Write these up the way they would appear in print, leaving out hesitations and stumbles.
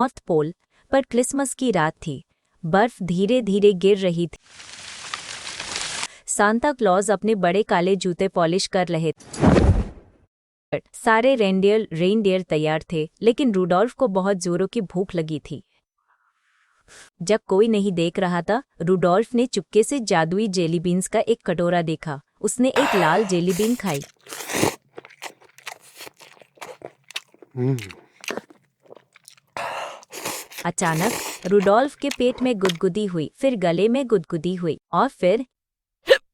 North pole पर Christmas की रात थी। बर्फ धीरे धीरे गिर रही थी। सांता क्लॉज अपने बड़े काले जूते पॉलिश कर रहे थे। सारे रेनडियर तैयार थे, लेकिन रूडोल्फ को बहुत जोरों की भूख लगी थी। जब कोई नहीं देख रहा था, रूडोल्फ ने चुपके से जादुई जेली बीन्स का एक कटोरा देखा। उसने एक लाल जेली बीन खाई। अचानक रूडोल्फ के पेट में गुदगुदी हुई, फिर गले में गुदगुदी हुई और फिर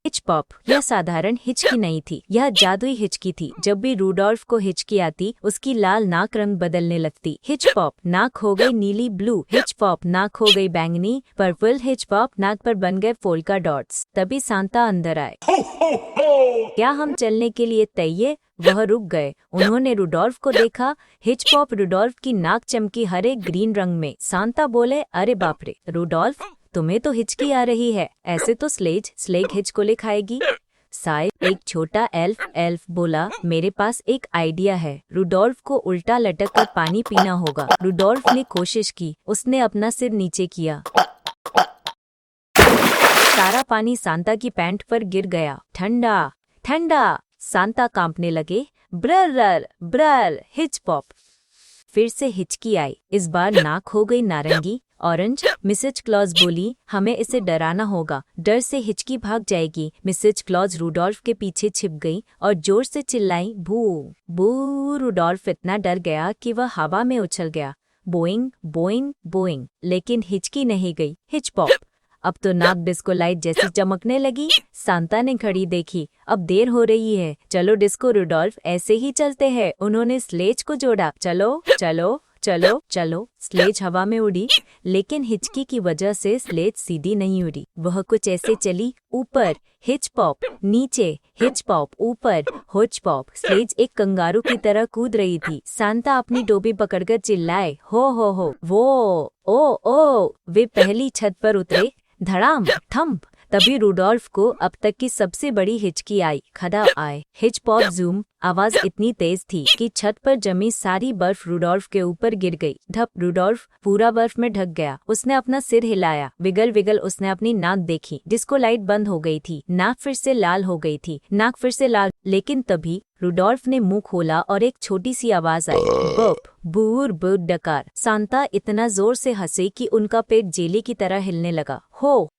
हिच पॉप। यह साधारण हिचकी नहीं थी, यह जादुई हिचकी थी। जब भी रूडोल्फ को हिचकी आती, उसकी लाल नाक रंग बदलने लगती। हिच पॉप, नाक हो गई नीली ब्लू। हिच पॉप, नाक हो गई बैंगनी पर्पल। हिच पॉप, नाक पर बन गए पोल्का डॉट्स। तभी सांता अंदर आए। क्या हम चलने के लिए तैयार? वह रुक गए। उन्होंने रूडोल्फ को देखा। हिच पॉप, रूडोल्फ की नाक चमकी हरे ग्रीन रंग में। सांता बोले, अरे बाप रे रूडोल्फ, तुम्हें तो हिचकी आ रही है। ऐसे तो स्लेग हिचकोले खाएगी। साय, एक छोटा एल्फ बोला, मेरे पास एक आइडिया है। रूडोल्फ को उल्टा लटक कर पानी पीना होगा। रूडोल्फ ने कोशिश की। उसने अपना सिर नीचे किया। सारा पानी सांता की पैंट पर गिर गया। ठंडा ठंडा। सांता कांपने लगे। ब्रर हिच पॉप। फिर से हिचकी आई। इस बार नाक हो गई नारंगी ऑरेंज। मिसेज क्लॉज बोली, हमें इसे डराना होगा। डर से हिचकी भाग जाएगी। मिसेज क्लॉज रूडोल्फ के पीछे छिप गई और जोर से चिल्लाई, भू बू। रूडोल्फ इतना डर गया कि वह हवा में उछल गया। बोइंग बोइंग बोइंग, लेकिन हिचकी नहीं गई। Hitch pop. अब तो नाक डिस्को लाइट जैसी चमकने लगी। सांता ने घड़ी देखी। अब देर हो रही है, चलो डिस्को रूडोल्फ, ऐसे ही चलते हैं। उन्होंने स्लेज को जोड़ा। चलो चलो चलो चलो। स्लेज हवा में उड़ी, लेकिन हिचकी की वजह से स्लेज सीधी नहीं उड़ी। वह कुछ ऐसे चली, ऊपर हिच पॉप, नीचे हिच पॉप, ऊपर हिच पॉप। स्लेज एक कंगारू की तरह कूद रही थी। सांता अपनी टोपी पकड़कर चिल्लाए, हो वो ओ। वे पहली छत पर उतरे। धड़ाम थम्प। तभी रूडोल्फ को अब तक की सबसे बड़ी हिचकी आई। खड़ा आए। Hitch pop zoom. आवाज इतनी तेज थी कि छत पर जमी सारी बर्फ रूडोल्फ के ऊपर गिर गई। धप। रूडोल्फ पूरा बर्फ में ढक गया। उसने अपना सिर हिलाया। विगल उसने अपनी नाक देखी। डिस्को लाइट बंद हो गई थी। नाक फिर से लाल हो गई थी। नाक फिर से लाल। लेकिन तभी रूडोल्फ ने मुंह खोला और एक छोटी सी आवाज आई, बप बूर बूर डकार। सांता इतना जोर से हंसे कि उनका पेट जेली की तरह हिलने लगा। हो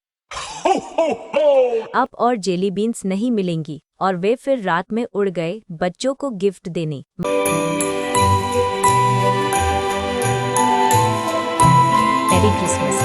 अब और जेली बीन्स नहीं मिलेंगी। और वे फिर रात में उड़ गए बच्चों को गिफ्ट देने। Merry Christmas.